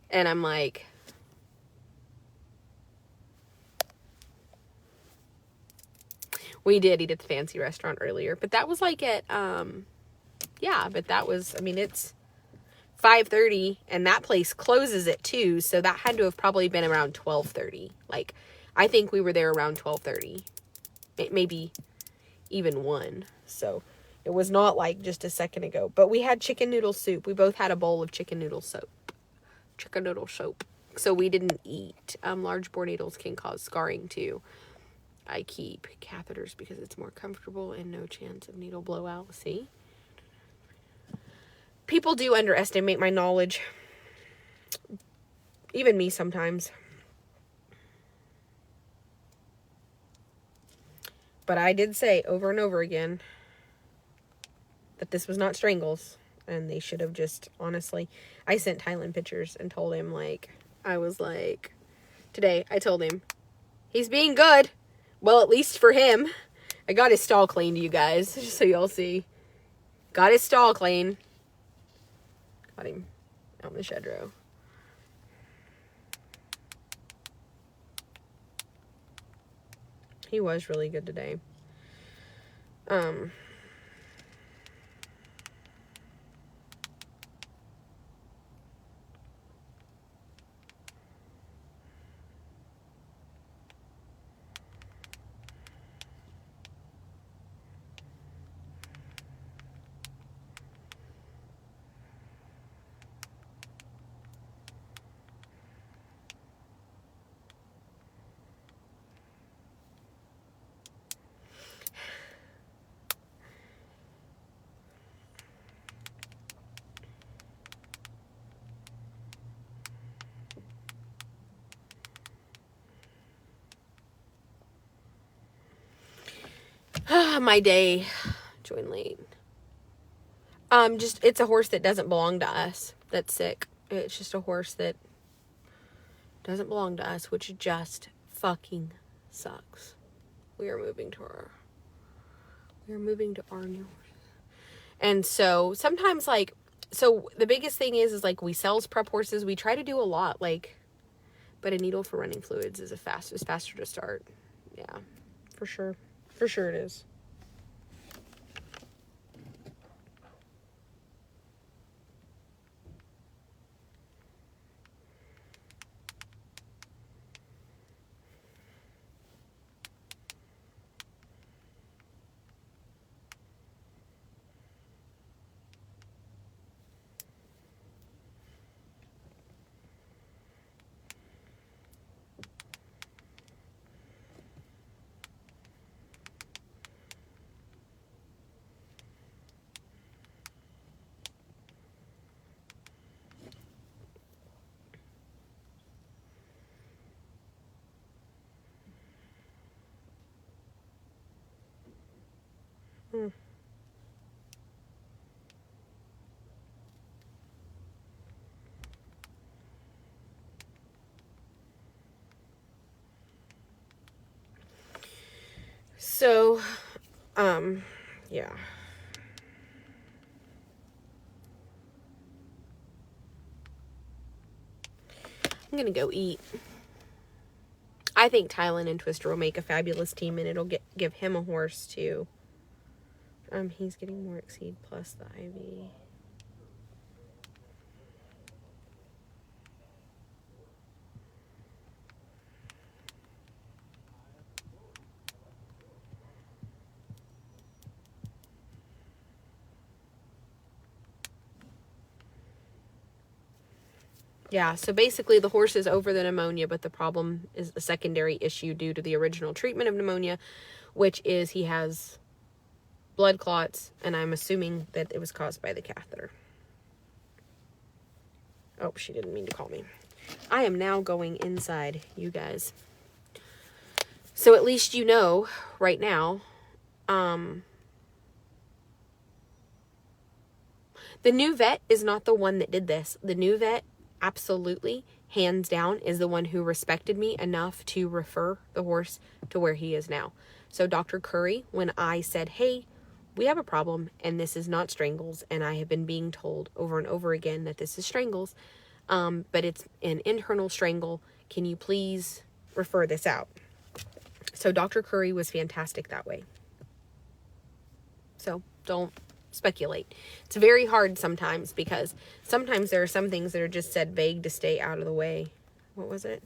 Speaker 1: And I'm like, we did eat at the fancy restaurant earlier, but that was like at, but that was, I mean, it's 5:30 and that place closes at 2. So that had to have probably been around 12:30. Like, I think we were there around 12:30, maybe even 1. So it was not like just a second ago, but we had chicken noodle soup. We both had a bowl of chicken noodle soup. So we didn't eat. Large bore needles can cause scarring too. I keep catheters because it's more comfortable and no chance of needle blowout. See? People do underestimate my knowledge. Even me sometimes. But I did say over and over again that this was not strangles. And they should have just, honestly, I sent Tylen pictures and told him, like, I was like, today, I told him, he's being good. Well, at least for him. I got his stall cleaned, you guys, just so y'all see. Got his stall clean. Got him out in the shed row. He was really good today. My day. Join late. It's a horse that doesn't belong to us. That's sick. It's just a horse that doesn't belong to us, which just fucking sucks. We are moving to our new horse. And so sometimes, like, so the biggest thing is like we sell prep horses. We try to do a lot, like, but a needle for running fluids is faster to start. Yeah, for sure. For sure it is. So, yeah. I'm gonna go eat. I think Tylen and Twister will make a fabulous team, and it'll give him a horse too. He's getting more exceed plus the IV. Yeah, so basically the horse is over the pneumonia, but the problem is a secondary issue due to the original treatment of pneumonia, which is he has blood clots, and I'm assuming that it was caused by the catheter. Oh, she didn't mean to call me. I am now going inside, you guys. So at least you know right now, the new vet is not the one that did this. The new vet, absolutely, hands down, is the one who respected me enough to refer the horse to where he is now. So Dr. Curry, when I said, hey, we have a problem and this is not strangles, and I have been being told over and over again that this is strangles, but it's an internal strangle, can you please refer this out? So Dr. Curry was fantastic that way. So don't speculate. It's very hard sometimes because sometimes there are some things that are just said vague to stay out of the way. What was it?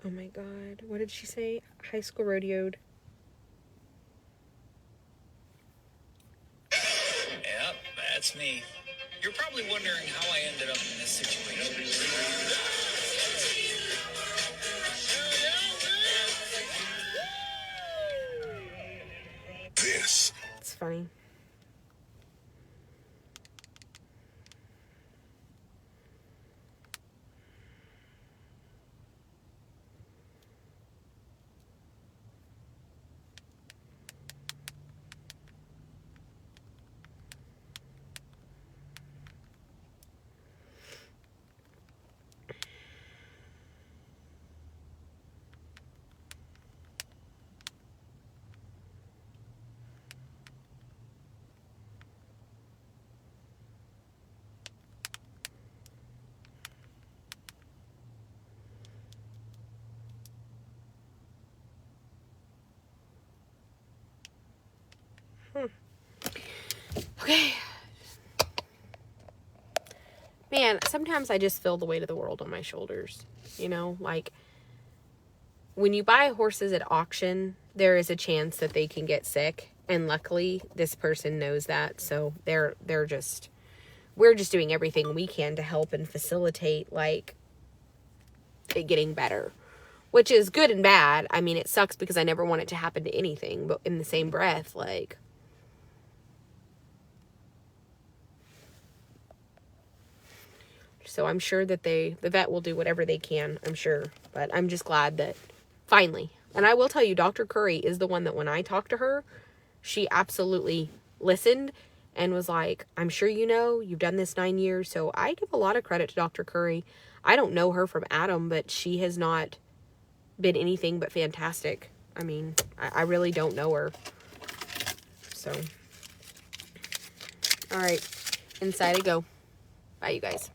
Speaker 1: Oh my God. What did she say? High school rodeoed.
Speaker 2: Yep, that's me. You're probably wondering how I ended up in this situation.
Speaker 1: It's funny. Okay. Man, sometimes I just feel the weight of the world on my shoulders. You know, like when you buy horses at auction, there is a chance that they can get sick. And luckily, this person knows that. So we're just doing everything we can to help and facilitate, like, it getting better. Which is good and bad. I mean, it sucks because I never want it to happen to anything. But in the same breath, like... So I'm sure that the vet will do whatever they can, I'm sure. But I'm just glad that finally. And I will tell you, Dr. Curry is the one that when I talked to her, she absolutely listened and was like, I'm sure you know, you've done this 9 years. So I give a lot of credit to Dr. Curry. I don't know her from Adam, but she has not been anything but fantastic. I mean, I really don't know her. So, all right, inside I go. Bye, you guys.